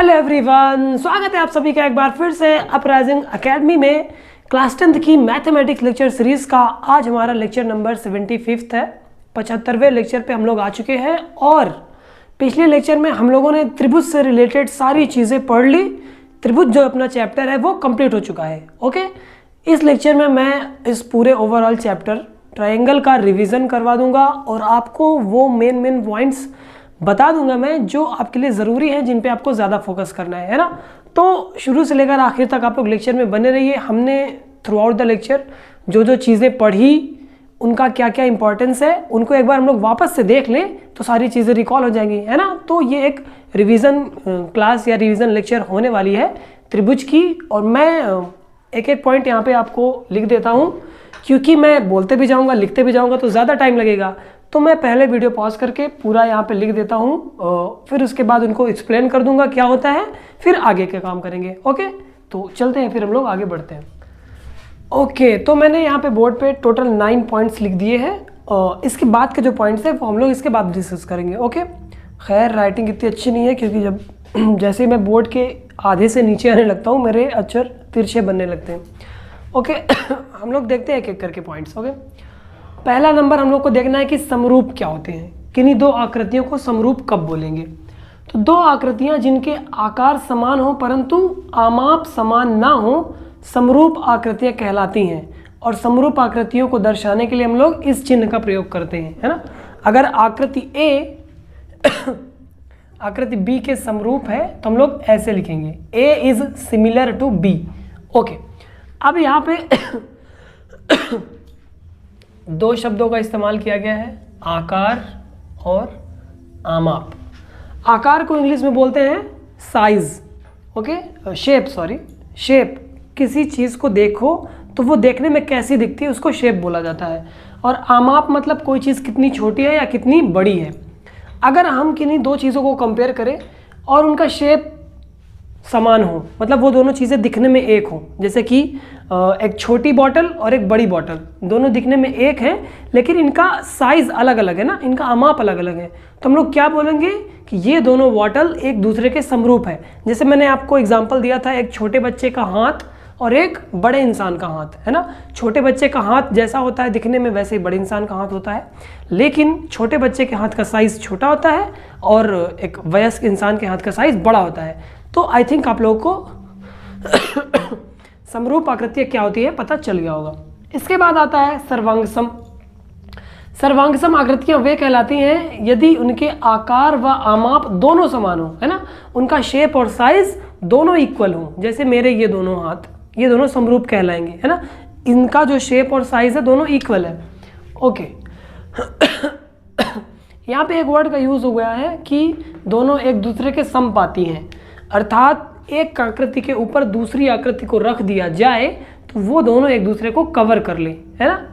Hello everyone, स्वागत है आप सभी का एक बार फिर से अपराइजिंग एकेडमी में क्लास 10th की मैथमेटिक्स लेक्चर सीरीज का आज हमारा लेक्चर नंबर 75 है। 75वें लेक्चर पे हम लोग आ चुके हैं और पिछले लेक्चर में हम लोगों ने त्रिभुज से रिलेटेड सारी चीज़ें पढ़ ली। त्रिभुज जो अपना चैप्टर है वो कंप्लीट हो चुका है। ओके, इस लेक्चर में मैं इस पूरे ओवरऑल चैप्टर ट्रायंगल का रिविज़न करवा दूंगा और आपको वो मेन पॉइंट्स बता दूंगा मैं जो आपके लिए ज़रूरी है, जिन पे आपको ज़्यादा फोकस करना है ना। तो शुरू से लेकर आखिर तक आप लोग लेक्चर में बने रहिए। हमने थ्रू आउट द लेक्चर जो चीज़ें पढ़ी, उनका क्या क्या इंपॉर्टेंस है, उनको एक बार हम लोग वापस से देख लें तो सारी चीज़ें रिकॉल हो जाएंगी, है ना। तो ये एक रिवीजन क्लास या रिवीजन लेक्चर होने वाली है त्रिभुज की। और मैं एक एक पॉइंट यहाँ पे आपको लिख देता हूँ, क्योंकि मैं बोलते भी जाऊँगा लिखते भी जाऊँगा तो ज़्यादा टाइम लगेगा। तो मैं पहले वीडियो पॉज करके पूरा यहाँ पे लिख देता हूँ, फिर उसके बाद उनको एक्सप्लेन कर दूंगा क्या होता है, फिर आगे के काम करेंगे। ओके, तो चलते हैं, फिर हम लोग आगे बढ़ते हैं। ओके, तो मैंने यहाँ पे बोर्ड पे टोटल 9 पॉइंट्स लिख दिए हैं। इसके बाद के जो पॉइंट्स हैं वो हम लोग इसके बाद डिस्कस करेंगे। ओके, खैर राइटिंग इतनी अच्छी नहीं है, क्योंकि जब जैसे मैं बोर्ड के आधे से नीचे आने लगता हूँ मेरे अक्षर तिरछे बनने लगते हैं। ओके हम लोग देखते हैं एक एक करके पॉइंट्स। ओके, पहला नंबर हम लोग को देखना है कि समरूप क्या होते हैं। किन्हीं दो आकृतियों को समरूप कब बोलेंगे? तो दो आकृतियां जिनके आकार समान हो परंतु आमाप समान ना हो, समरूप आकृतियां कहलाती हैं। और समरूप आकृतियों को दर्शाने के लिए हम लोग इस चिन्ह का प्रयोग करते हैं, है ना। अगर आकृति ए आकृति बी के समरूप है तो हम लोग ऐसे लिखेंगे, A is similar to B. Okay, अब यहाँ पे दो शब्दों का इस्तेमाल किया गया है, आकार और आमाप। आकार को इंग्लिश में बोलते हैं size. Okay, shape, sorry shape. किसी चीज़ को देखो तो वो देखने में कैसी दिखती है उसको शेप बोला जाता है। और आमाप मतलब कोई चीज़ कितनी छोटी है या कितनी बड़ी है। अगर हम किन्हीं दो चीज़ों को कंपेयर करें और उनका शेप समान हो, मतलब वो दोनों चीज़ें दिखने में एक हो, जैसे कि एक छोटी बॉटल और एक बड़ी बॉटल, दोनों दिखने में एक हैं लेकिन इनका साइज़ अलग अलग है ना, इनका आमाप अलग अलग है, तो हम लोग क्या बोलेंगे कि ये दोनों बॉटल एक दूसरे के समरूप है। जैसे मैंने आपको एग्जांपल दिया था, एक छोटे बच्चे का हाथ और एक बड़े इंसान का हाथ, है ना। छोटे बच्चे का हाथ जैसा होता है दिखने में, वैसे ही बड़े इंसान का हाथ होता है, लेकिन छोटे बच्चे के हाथ का साइज़ छोटा होता है और एक वयस्क इंसान के हाथ का साइज़ बड़ा होता है। तो आई थिंक आप लोगों को समरूप आकृतियाँ क्या होती है पता चल गया होगा। इसके बाद आता है सर्वांगसम। सर्वांगसम आकृतियाँ वे कहलाती हैं यदि उनके आकार व आमाप दोनों समान हो, है ना, उनका शेप और साइज दोनों इक्वल हो। जैसे मेरे ये दोनों हाथ, ये दोनों समरूप कहलाएंगे, है ना, इनका जो शेप और साइज है दोनों इक्वल है। ओके यहाँ पे एक वर्ड का यूज हो गया है कि दोनों एक दूसरे के समपाती हैं, अर्थात एक आकृति के ऊपर दूसरी आकृति को रख दिया जाए तो वो दोनों एक दूसरे को कवर कर ले, है ना।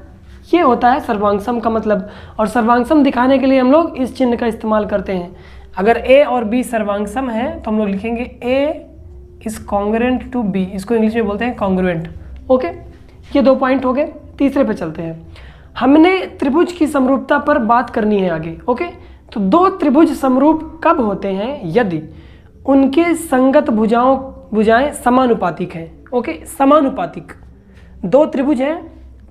ये होता है सर्वांगसम का मतलब। और सर्वांगसम दिखाने के लिए हम लोग इस चिन्ह का इस्तेमाल करते हैं। अगर ए और बी सर्वांगसम है तो हम लोग लिखेंगे A is congruent to be, इसको इंग्लिश में बोलते हैं कॉन्ग्रुएंट। ओके, ये 2 पॉइंट हो गए। तीसरे पे चलते हैं। हमने त्रिभुज की समरूपता पर बात करनी है आगे। ओके, तो दो त्रिभुज समरूप कब होते हैं? यदि उनके संगत भुजाएं समानुपातिक हैं। ओके, समानुपातिक दो त्रिभुज हैं,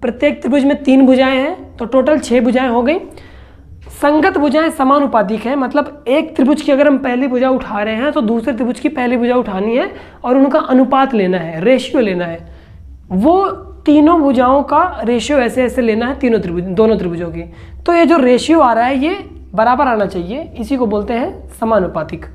प्रत्येक त्रिभुज में 3 भुजाएं हैं, तो टोटल 6 भुजाएं हो गई। संगत भुजाएं समानुपातिक हैं, मतलब एक त्रिभुज की अगर हम पहली भुजा उठा रहे हैं तो दूसरे त्रिभुज की पहली भुजा उठानी है और उनका अनुपात लेना है, रेशियो लेना है। वो तीनों भुजाओं का रेशियो ऐसे ऐसे लेना है, दोनों त्रिभुजों की। तो ये जो रेशियो आ रहा है ये बराबर आना चाहिए, इसी को बोलते हैं समानुपातिक।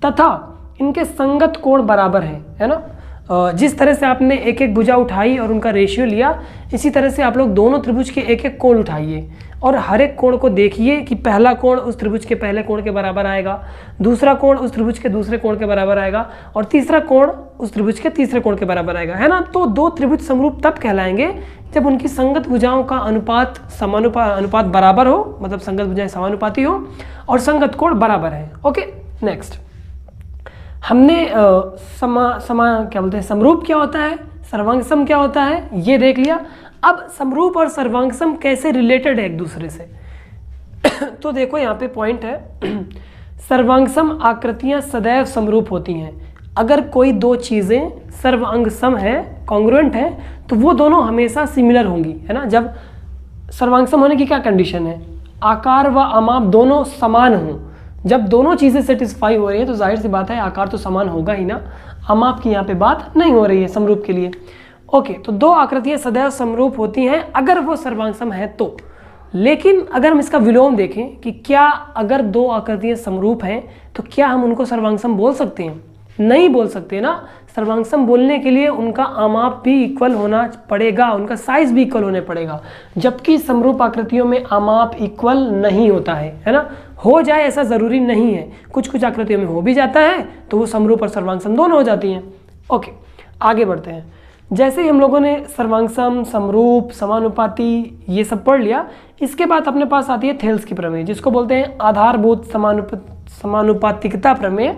तथा इनके संगत कोण बराबर हैं, है ना। जिस तरह से आपने एक एक भुजा उठाई और उनका रेशियो लिया, इसी तरह से आप लोग दोनों त्रिभुज के एक एक कोण उठाइए और हर एक कोण को देखिए कि पहला कोण उस त्रिभुज के पहले कोण के बराबर आएगा, दूसरा कोण उस त्रिभुज के दूसरे कोण के बराबर आएगा और तीसरा कोण उस त्रिभुज के तीसरे कोण के बराबर आएगा, है ना। तो दो त्रिभुज समरूप तब कहलाएंगे जब उनकी संगत भुजाओं का अनुपात बराबर हो, मतलब संगत भुजाएं समानुपाती हो और संगत कोण बराबर है। ओके, नेक्स्ट हमने क्या बोलते हैं, समरूप क्या होता है, सर्वांगसम क्या होता है, ये देख लिया। अब समरूप और सर्वांगसम कैसे रिलेटेड है एक दूसरे से तो देखो यहाँ पे पॉइंट है, सर्वांगसम आकृतियां सदैव समरूप होती हैं। अगर कोई दो चीज़ें सर्वांग सम है, कॉन्ग्रुएंट है, तो वो दोनों हमेशा सिमिलर होंगी, है ना। जब सर्वांग सम होने की क्या कंडीशन है, आकार व अमाप दोनों समान हों। जब दोनों चीज़ें सेटिस्फाई हो रही है तो जाहिर सी बात है आकार तो समान होगा ही ना, अमाप की यहाँ पे बात नहीं हो रही है समरूप के लिए। ओके, तो दो आकृतियाँ सदैव समरूप होती हैं अगर वो सर्वांग सम है तो। लेकिन अगर हम इसका विलोम देखें कि क्या अगर दो आकृतियाँ समरूप हैं तो क्या हम उनको सर्वांग सम बोल सकते हैं? नहीं बोल सकते ना। सर्वांग सम बोलने के लिए उनका आमाप भी इक्वल होना पड़ेगा, उनका साइज भी इक्वल होने पड़ेगा, जबकि समरूप आकृतियों में आमाप इक्वल नहीं होता है ना। हो जाए ऐसा ज़रूरी नहीं है, कुछ कुछ आकृतियों में हो भी जाता है तो वो समरूप और सर्वांग सम दोनों हो जाती हैं। ओके, आगे बढ़ते हैं। जैसे ही हम लोगों ने सर्वांग सम, समरूप, समानुपाती ये सब पढ़ लिया, इसके बाद अपने पास आती है थेल्स की प्रमेय, जिसको बोलते हैं आधारभूत समानुपातिकता प्रमेय,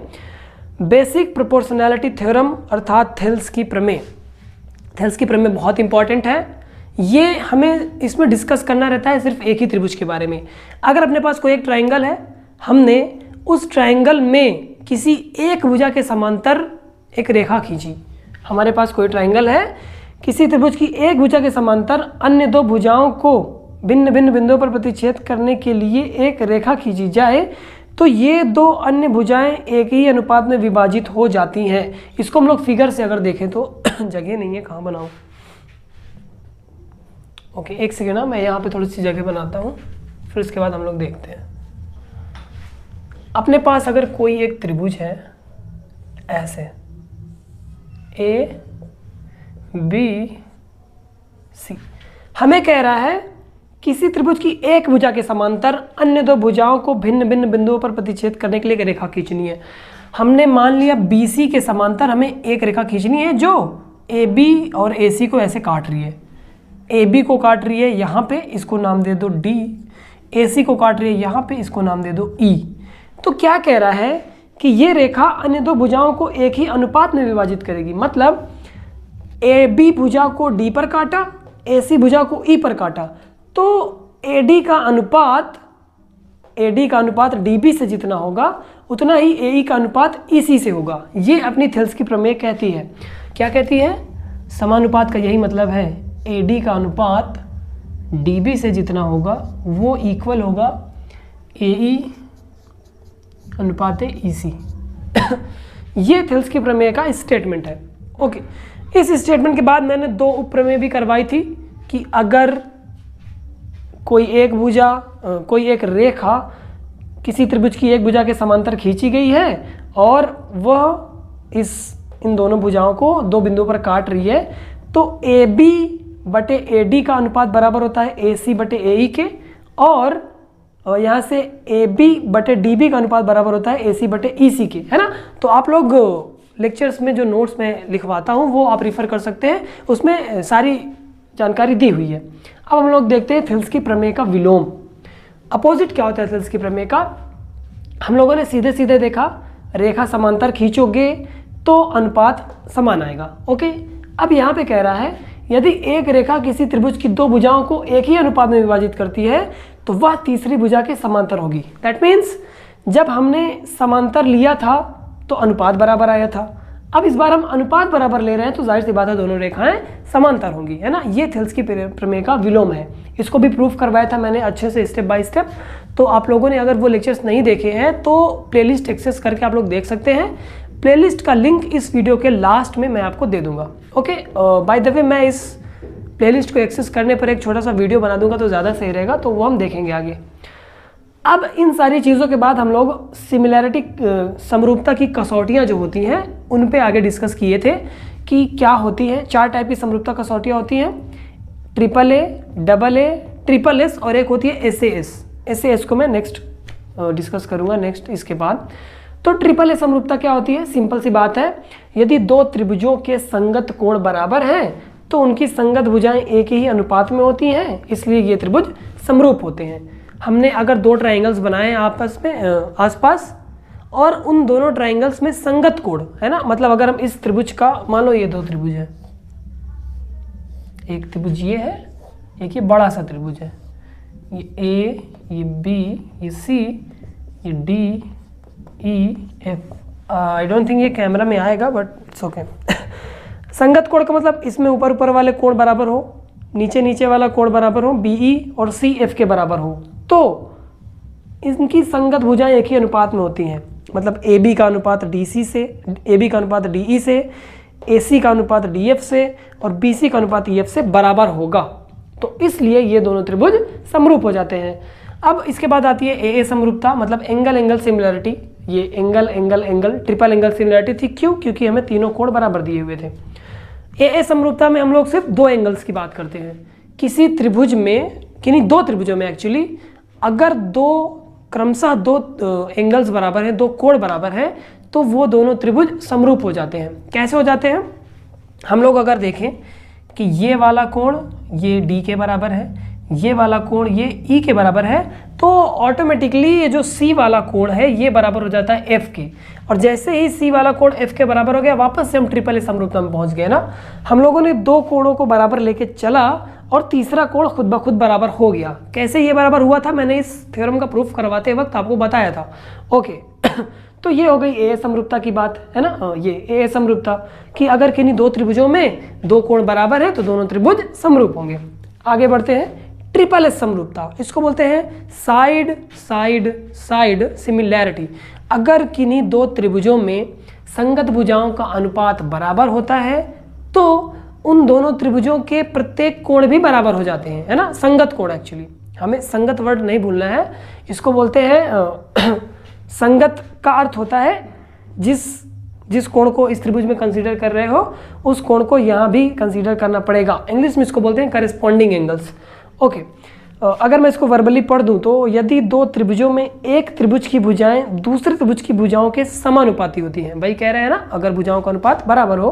बेसिक प्रोपोर्शनैलिटी थ्योरम अर्थात थेल्स की प्रमेय। थेल्स की प्रमेय बहुत इंपॉर्टेंट है, ये हमें इसमें डिस्कस करना रहता है सिर्फ एक ही त्रिभुज के बारे में। अगर अपने पास कोई एक ट्राइंगल है, हमने उस ट्राइंगल में किसी एक भुजा के समांतर एक रेखा खींची। हमारे पास कोई ट्राइंगल है, किसी त्रिभुज की एक भुजा के समांतर अन्य दो भुजाओं को भिन्न भिन्न बिंदुओं पर प्रतिच्छेद करने के लिए एक रेखा खींची जाए तो ये दो अन्य भुजाएं एक ही अनुपात में विभाजित हो जाती हैं। इसको हम लोग फिगर से अगर देखें तो जगह नहीं है, कहाँ बनाऊं? ओके, एक सेकेंड ना, मैं यहाँ पे थोड़ी सी जगह बनाता हूँ, फिर उसके बाद हम लोग देखते हैं। अपने पास अगर कोई एक त्रिभुज है ऐसे ए बी सी, हमें कह रहा है किसी त्रिभुज की एक भुजा के समांतर अन्य दो भुजाओं को भिन्न भिन्न बिंदुओं पर प्रतिच्छेद करने के लिए एक रेखा खींचनी है। हमने मान लिया BC के समांतर हमें एक रेखा खींचनी है जो AB और AC को ऐसे काट रही है। AB को काट रही है यहाँ पे, इसको नाम दे दो D, AC को काट रही है यहाँ पे, इसको नाम दे दो E। तो क्या कह रहा है कि ये रेखा अन्य दो भुजाओं को एक ही अनुपात में विभाजित करेगी। मतलब AB भुजा को D पर काटा, AC भुजा को E पर काटा, तो AD का अनुपात DB से जितना होगा उतना ही AE का अनुपात EC से होगा। ये अपनी थेल्स की प्रमेय कहती है। क्या कहती है? समानुपात का यही मतलब है, AD का अनुपात DB से जितना होगा वो इक्वल होगा AE अनुपात EC। ये थेल्स की प्रमेय का स्टेटमेंट है। ओके, इस स्टेटमेंट के बाद मैंने दो उप प्रमेय भी करवाई थी कि अगर कोई एक रेखा किसी त्रिभुज की एक भुजा के समांतर खींची गई है और वह इन दोनों भुजाओं को दो बिंदुओं पर काट रही है, तो AB बटे AD का अनुपात बराबर होता है AC बटे AE के, और यहाँ से AB बटे DB का अनुपात बराबर होता है AC बटे EC के, है ना। तो आप लोग लेक्चर्स में जो नोट्स में लिखवाता हूँ वो आप रिफ़र कर सकते हैं, उसमें सारी जानकारी दी हुई है। अब हम लोग देखते हैं थेल्स की प्रमेय का विलोम। अपोजिट क्या होता है थेल्स की प्रमेय का? हम लोगों ने सीधे सीधे देखा, रेखा समांतर खींचोगे तो अनुपात समान आएगा। ओके, अब यहाँ पे कह रहा है यदि एक रेखा किसी त्रिभुज की दो भुजाओं को एक ही अनुपात में विभाजित करती है तो वह तीसरी भुजा के समांतर होगी। दैट मीन्स जब हमने समांतर लिया था तो अनुपात बराबर आया था, अब इस बार हम अनुपात बराबर ले रहे हैं तो जाहिर सी बात है दोनों रेखाएं समांतर होंगी, है ना। ये थेल्स की प्रमेय का विलोम है। इसको भी प्रूफ करवाया था मैंने अच्छे से स्टेप बाय स्टेप। तो आप लोगों ने अगर वो लेक्चर्स नहीं देखे हैं तो प्लेलिस्ट एक्सेस करके आप लोग देख सकते हैं। प्लेलिस्ट का लिंक इस वीडियो के लास्ट में मैं आपको दे दूंगा। ओके, बाय द वे मैं इस प्लेलिस्ट को एक्सेस करने पर एक छोटा सा वीडियो बना दूंगा तो ज़्यादा सही रहेगा, तो वो हम देखेंगे आगे। अब इन सारी चीज़ों के बाद हम लोग सिमिलैरिटी समरूपता की कसौटियाँ जो होती हैं उन पे आगे डिस्कस किए थे कि क्या होती हैं। 4 टाइप की समरूपता कसौटियाँ होती हैं, AAA, AA, SSS और एक होती है SAS। SAS को मैं नेक्स्ट डिस्कस करूँगा नेक्स्ट इसके बाद। तो AAA समरूपता क्या होती है? सिंपल सी बात है, यदि दो त्रिभुजों के संगत कोण बराबर हैं तो उनकी संगत भुजाएं एक ही अनुपात में होती हैं, इसलिए ये त्रिभुज समरूप होते हैं। हमने अगर दो ट्राइंगल्स बनाए आपस में आसपास और उन दोनों ट्राइंगल्स में संगत कोण है ना, मतलब अगर हम इस त्रिभुज का मान लो ये दो त्रिभुज है, एक त्रिभुज ये है, एक ये बड़ा सा त्रिभुज है, ये A, ये B, ये C, ये D, E F. I don't think ये कैमरा में आएगा बट इट्स ओके। संगत कोण का मतलब इसमें ऊपर ऊपर वाले कोण बराबर हो, नीचे नीचे वाला कोण बराबर हो, बीई और सी एफ के बराबर हो, तो इनकी संगत भुजाएं एक ही अनुपात में होती हैं। मतलब ए बी का अनुपात डी सी से, ए बी का अनुपात डी ई से, ए सी का अनुपात डी एफ से और बी सी का अनुपात ई एफ से बराबर होगा। तो इसलिए ये दोनों त्रिभुज समरूप हो जाते हैं। अब इसके बाद आती है ए समरूपता, मतलब एंगल एंगल सिमिलरिटी। ये angle angle angle triple angle similarity थी, क्यों? क्योंकि हमें तीनों कोण बराबर दिए हुए थे। ए समरूपता में हम लोग सिर्फ दो एंगल्स की बात करते हैं। किसी त्रिभुज में, किन्हीं दो त्रिभुजों में एक्चुअली, अगर दो क्रमशः दो एंगल्स बराबर हैं, दो कोण बराबर हैं, तो वो दोनों त्रिभुज समरूप हो जाते हैं। कैसे हो जाते हैं? हम लोग अगर देखें कि ये वाला कोण ये डी के बराबर है, ये वाला कोण ये ई के बराबर है, तो ऑटोमेटिकली ये जो सी वाला कोण है ये बराबर हो जाता है एफ के। और जैसे ही सी वाला कोण एफ के बराबर हो गया, वापस से हम ट्रिपल ए समरूपता में पहुंच गए ना। हम लोगों ने दो कोणों को बराबर लेके चला और तीसरा कोण खुद ब खुद बराबर हो गया। कैसे ये बराबर हुआ था, मैंने इस थ्योरम का प्रूफ करवाते वक्त आपको बताया था। ओके तो ये हो गई ए समरूपता की बात, है ना। ये ए समरूपता कि अगर किन्हीं दो त्रिभुजों में दो कोण बराबर है तो दोनों त्रिभुज समरूप होंगे। आगे बढ़ते हैं, ट्रिपल एस समरूपता, इसको बोलते हैं साइड साइड साइड सिमिलैरिटी। अगर किन्हीं दो त्रिभुजों में संगत भुजाओं का अनुपात बराबर होता है तो उन दोनों त्रिभुजों के प्रत्येक कोण भी बराबर हो जाते हैं, है ना। संगत कोण, एक्चुअली हमें संगत वर्ड नहीं भूलना है, इसको बोलते हैं संगत का अर्थ होता है जिस कोण को इस त्रिभुज में कंसीडर कर रहे हो उस कोण को यहाँ भी कंसीडर करना पड़ेगा। इंग्लिश में इसको बोलते हैं करेस्पॉन्डिंग एंगल्स। ओके अगर मैं इसको वर्बली पढ़ दूं तो यदि दो त्रिभुजों में एक त्रिभुज की भुजाएं दूसरे त्रिभुज की भुजाओं के समानुपाती होती हैं, वही कह रहे हैं ना, अगर भुजाओं का अनुपात बराबर हो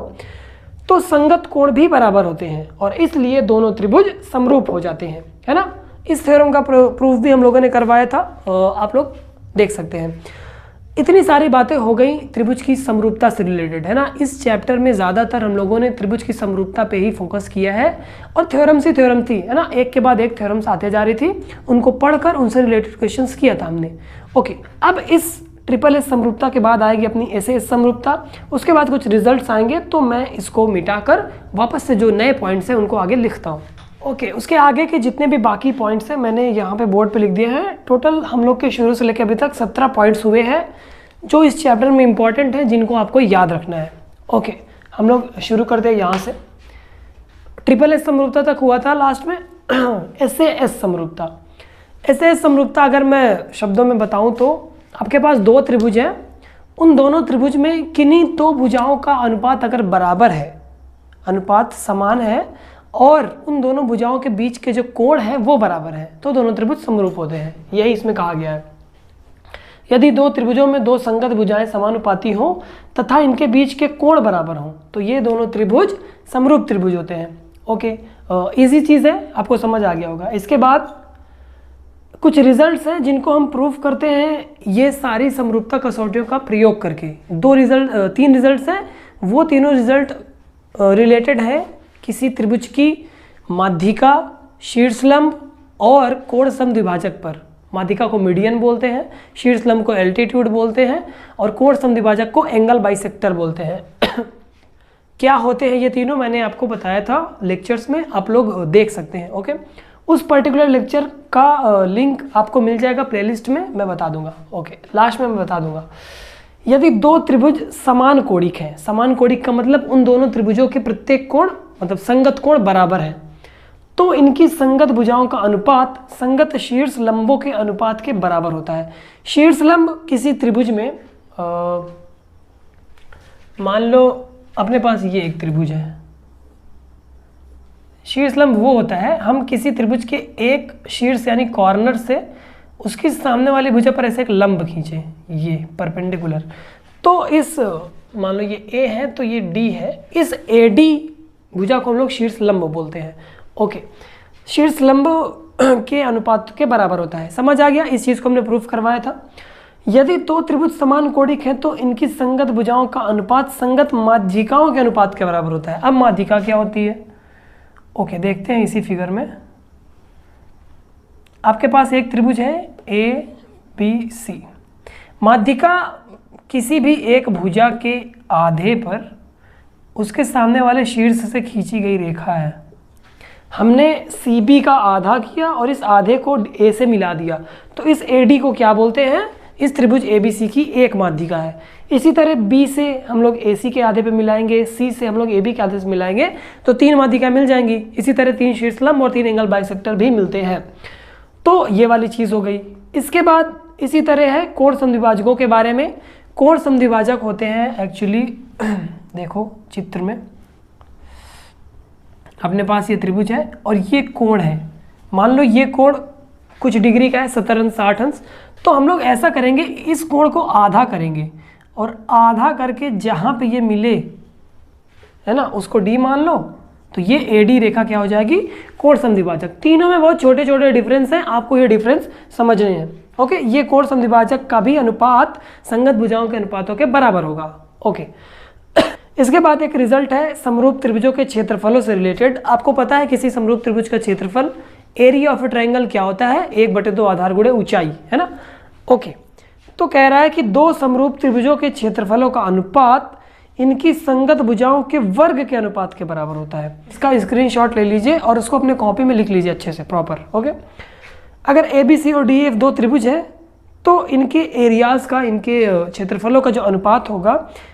तो संगत कोण भी बराबर होते हैं और इसलिए दोनों त्रिभुज समरूप हो जाते हैं, है ना। इस थ्योरम का प्रूफ भी हम लोगों ने करवाया था, आप लोग देख सकते हैं। इतनी सारी बातें हो गई त्रिभुज की समरूपता से रिलेटेड, है ना। इस चैप्टर में ज़्यादातर हम लोगों ने त्रिभुज की समरूपता पे ही फोकस किया है और थ्योरम्स ही थ्योरम थी, है ना। एक के बाद एक थ्योरम्स आते जा रही थी, उनको पढ़कर उनसे रिलेटेड क्वेश्चंस किया था हमने। ओके अब इस ट्रिपल एस समरूपता के बाद आएगी अपनी एस एस समरूपता, उसके बाद कुछ रिजल्ट्स आएंगे तो मैं इसको मिटाकर वापस से जो नए पॉइंट्स हैं उनको आगे लिखता हूँ। ओके उसके आगे के जितने भी बाकी पॉइंट्स हैं मैंने यहाँ पे बोर्ड पे लिख दिए हैं। टोटल हम लोग के शुरू से लेकर अभी तक 17 पॉइंट्स हुए हैं जो इस चैप्टर में इंपॉर्टेंट है, जिनको आपको याद रखना है। ओके हम लोग शुरू करते हैं यहाँ से। ट्रिपल एस समरूपता तक हुआ था लास्ट में एस एस समरूपता। एस एस समरूपता अगर मैं शब्दों में बताऊँ तो आपके पास दो त्रिभुज हैं, उन दोनों त्रिभुज में किन्हीं दो भुजाओं का अनुपात अगर बराबर है, अनुपात समान है और उन दोनों भुजाओं के बीच के जो कोण है वो बराबर है, तो दोनों त्रिभुज समरूप होते हैं। यही इसमें कहा गया है। यदि दो त्रिभुजों में दो संगत भुजाएं समानुपाती हों तथा इनके बीच के कोण बराबर हों तो ये दोनों त्रिभुज समरूप त्रिभुज होते हैं। ओके इजी चीज़ है, आपको समझ आ गया होगा। इसके बाद कुछ रिजल्ट्स हैं जिनको हम प्रूफ करते हैं ये सारी समरूपता कसौटियों का प्रयोग करके। तीन रिजल्ट्स हैं, वो तीनों रिजल्ट रिलेटेड है किसी त्रिभुज की माध्यिका, शीर्षलंब और कोण समद्विभाजक पर। माध्यिका को मीडियन बोलते हैं, शीर्षलंब को एल्टीट्यूड बोलते हैं और कोण समद्विभाजक को एंगल बाइसेक्टर बोलते हैं। क्या होते हैं ये तीनों मैंने आपको बताया था लेक्चर्स में, आप लोग देख सकते हैं। ओके उस पर्टिकुलर लेक्चर का लिंक आपको मिल जाएगा प्लेलिस्ट में, मैं बता दूंगा। ओके लास्ट में मैं बता दूंगा। यदि दो त्रिभुज समान कोणिक हैं, समान कोणिक का मतलब उन दोनों त्रिभुजों के प्रत्येक कोण मतलब संगत कोण बराबर है, तो इनकी संगत भुजाओं का अनुपात संगत शीर्ष लंबों के अनुपात के बराबर होता है। शीर्ष लंब किसी त्रिभुज में मान लो अपने पास ये एक त्रिभुज है, शीर्ष लंब वो होता है हम किसी त्रिभुज के एक शीर्ष यानी कॉर्नर से उसकी सामने वाली भुजा पर ऐसे एक लंब खींचे, ये परपेंडिकुलर, तो इस मान लो ये ए है तो ये डी है, इस ए डी भुजा को हम लोग शीर्ष लंब बोलते हैं। ओके शीर्ष लंब के अनुपात के बराबर होता है, समझ आ गया। इस चीज़ को हमने प्रूफ करवाया था। यदि दो त्रिभुज समान कोणिक हैं तो इनकी संगत भुजाओं का अनुपात संगत माध्यिकाओं के अनुपात के बराबर होता है। अब माध्यिका क्या होती है? ओके देखते हैं इसी फिगर में। आपके पास एक त्रिभुज है ए बी सी, माध्यिका किसी भी एक भुजा के आधे पर उसके सामने वाले शीर्ष से खींची गई रेखा है। हमने CB का आधा किया और इस आधे को A से मिला दिया, तो इस AD को क्या बोलते हैं? इस त्रिभुज ABC की एक माध्यिका है। इसी तरह B से हम लोग AC के आधे पे मिलाएंगे, C से हम लोग AB के आधे से मिलाएंगे, तो 3 माध्यिका मिल जाएंगी। इसी तरह 3 शीर्षलंब और 3 एंगल बाइसेक्टर भी मिलते हैं। तो ये वाली चीज़ हो गई। इसके बाद इसी तरह है कोण समद्विभाजकों के बारे में। कोण समद्विभाजक होते हैं एक्चुअली देखो चित्र में अपने पास ये त्रिभुज है और ये कोण है। मान लो ये कोण कुछ डिग्री का है, 70 अंश 60 अंश। तो हम लोग ऐसा करेंगे, इस कोण को आधा करेंगे और आधा करके जहाँ पे ये मिले है ना उसको D मान लो, तो ये AD रेखा क्या हो जाएगी? कोण समद्विभाजक। तीनों में बहुत छोटे छोटे डिफरेंस हैं, आपको ये डिफरेंस समझने हैं। ओके, ये कोण समद्विभाजक का भी अनुपात संगत भुजाओं के अनुपातों के बराबर होगा। ओके इसके बाद एक रिजल्ट है समरूप त्रिभुजों के क्षेत्रफलों से रिलेटेड। आपको पता है किसी समरूप त्रिभुज का क्षेत्रफल एरिया ऑफ ए ट्रायंगल क्या होता है? 1/2 आधार गुणे ऊंचाई, है ना। ओके, तो कह रहा है कि 2 समरूप त्रिभुजों के क्षेत्रफलों का अनुपात इनकी संगत भुजाओं के वर्ग के अनुपात के बराबर होता है। इसका स्क्रीनशॉट ले लीजिए और उसको अपने कॉपी में लिख लीजिए अच्छे से प्रॉपर। ओके, अगर ABC और DEF 2 त्रिभुज है तो इनके एरियाज का, इनके क्षेत्रफलों का जो अनुपात होगा,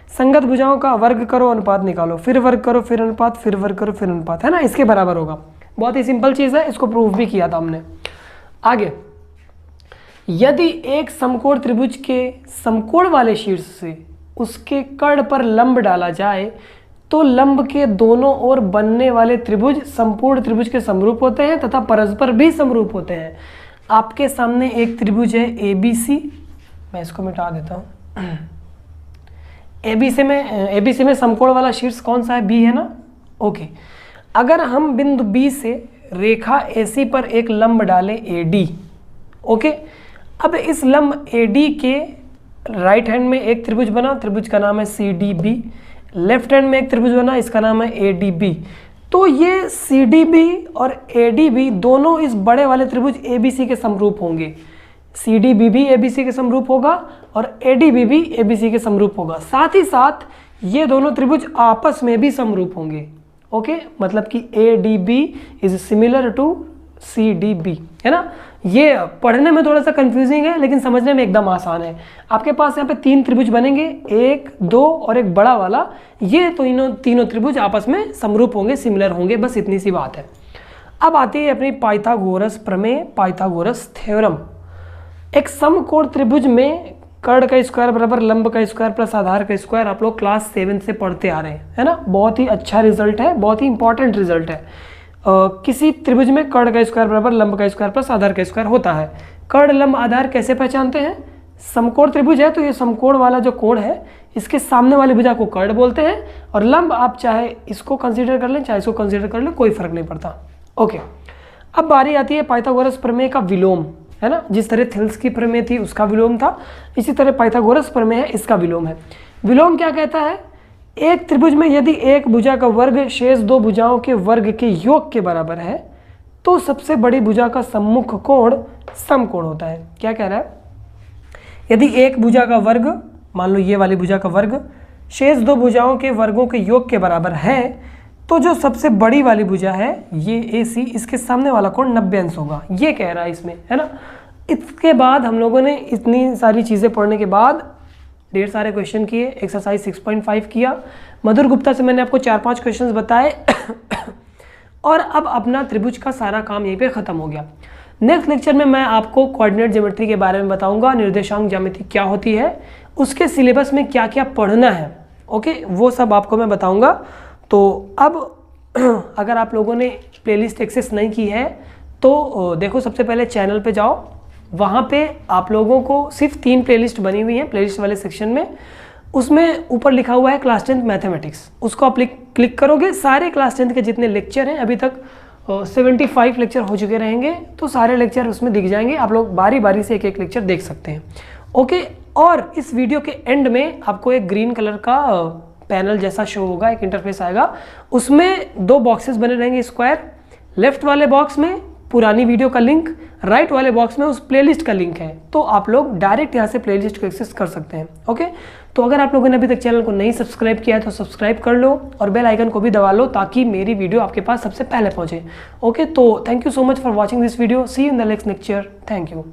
संगत भुजाओं का वर्ग करो अनुपात निकालो, फिर वर्ग करो फिर अनुपात, फिर वर्ग करो फिर अनुपात, है ना, इसके बराबर होगा। बहुत ही सिंपल चीज़ है, इसको प्रूफ भी किया था हमने। आगे, यदि एक समकोण त्रिभुज के समकोण वाले शीर्ष से उसके कर्ण पर लंब डाला जाए तो लंब के दोनों ओर बनने वाले त्रिभुज संपूर्ण त्रिभुज के समरूप होते हैं तथा परस्पर भी समरूप होते हैं। आपके सामने एक त्रिभुज है ABC, मैं इसको मिटा देता हूँ। ABC में समकोण वाला शीर्ष कौन सा है? B है ना। ओके, अगर हम बिंदु B से रेखा AC पर एक लंब डालें AD, ओके, अब इस लंब AD के राइट हैंड में एक त्रिभुज बना, त्रिभुज का नाम है CDB। लेफ्ट हैंड में एक त्रिभुज बना, इसका नाम है ADB। तो ये CDB और ADB दोनों इस बड़े वाले त्रिभुज ABC के समरूप होंगे। CDB भी ABC के समरूप होगा और ADB भी ABC के समरूप होगा। साथ ही साथ ये दोनों त्रिभुज आपस में भी समरूप होंगे। ओके, मतलब कि ADB is similar to CDB, है ना। ये पढ़ने में थोड़ा सा कंफ्यूजिंग है लेकिन समझने में एकदम आसान है। आपके पास यहाँ पे 3 त्रिभुज बनेंगे, 1, 2 और एक बड़ा वाला। ये तो तीनों त्रिभुज आपस में समरूप होंगे, सिमिलर होंगे, बस इतनी सी बात है। अब आती है अपनी पाइथागोरस प्रमेय, पाइथागोरस थ्योरम। एक समकोण त्रिभुज में कर्ण का स्क्वायर बराबर लंब का स्क्वायर प्लस आधार का स्क्वायर, आप लोग क्लास 7 से पढ़ते आ रहे हैं, है ना। बहुत ही अच्छा रिजल्ट है, बहुत ही इंपॉर्टेंट रिजल्ट है। किसी त्रिभुज में कर्ण का स्क्वायर बराबर लंब का स्क्वायर प्लस आधार का स्क्वायर होता है। कर्ण लंब आधार कैसे पहचानते हैं? समकोण त्रिभुज है तो ये समकोण वाला जो कोण है इसके सामने वाली भुजा को कर्ण बोलते हैं और लंब आप चाहे इसको कंसीडर कर लें चाहे इसको कंसीडर कर लें, कोई फर्क नहीं पड़ता। ओके, अब बारी आती है पाइथागोरस प्रमेय का विलोम, है ना। जिस तरह थेल्स की प्रमेय थी उसका विलोम था, इसी तरह पाइथागोरस प्रमेय है, इसका विलोम है। विलोम क्या कहता है? एक त्रिभुज में यदि एक भुजा का वर्ग शेष 2 भुजाओं के वर्ग के योग के बराबर है तो सबसे बड़ी भुजा का सम्मुख कोण समकोण होता है। क्या कह रहा है? यदि एक भुजा का वर्ग, मान लो ये वाली भुजा का वर्ग, शेष 2 भुजाओं के वर्गों के योग के बराबर है तो जो सबसे बड़ी वाली भुजा है ये AC, इसके सामने वाला कोण 90 अंश होगा। ये कह रहा है इसमें, है ना। इसके बाद हम लोगों ने इतनी सारी चीज़ें पढ़ने के बाद ढेर सारे क्वेश्चन किए, एक्सरसाइज 6.5 किया, मधुर गुप्ता से मैंने आपको 4-5 क्वेश्चंस बताए और अब अपना त्रिभुज का सारा काम यहीं पे ख़त्म हो गया। नेक्स्ट लेक्चर में मैं आपको कोऑर्डिनेट ज्योमेट्री के बारे में बताऊंगा, निर्देशांक ज्यामिति क्या होती है, उसके सिलेबस में क्या क्या पढ़ना है। ओके, वो सब आपको मैं बताऊंगा। तो अब अगर आप लोगों ने प्लेलिस्ट एक्सेस नहीं की है तो देखो, सबसे पहले चैनल पे जाओ, वहाँ पे आप लोगों को सिर्फ 3 प्लेलिस्ट बनी हुई हैं प्लेलिस्ट वाले सेक्शन में। उसमें ऊपर लिखा हुआ है क्लास 10 मैथमेटिक्स, उसको आप क्लिक करोगे, सारे क्लास 10 के जितने लेक्चर हैं, अभी तक 75 लेक्चर हो चुके रहेंगे, तो सारे लेक्चर उसमें दिख जाएंगे। आप लोग बारी बारी से एक एक लेक्चर देख सकते हैं। ओके, और इस वीडियो के एंड में आपको एक ग्रीन कलर का पैनल जैसा शो होगा, एक इंटरफेस आएगा, उसमें 2 बॉक्सेस बने रहेंगे स्क्वायर। लेफ्ट वाले बॉक्स में पुरानी वीडियो का लिंक राइट वाले बॉक्स में उस प्लेलिस्ट का लिंक है, तो आप लोग डायरेक्ट यहाँ से प्लेलिस्ट को एक्सेस कर सकते हैं। ओके, तो अगर आप लोगों ने अभी तक चैनल को नहीं सब्सक्राइब किया है तो सब्सक्राइब कर लो और बेल आइकन को भी दबा लो ताकि मेरी वीडियो आपके पास सबसे पहले पहुंचे। ओके, तो thank you so much for watching this video. See you in the next lecture. Thank you.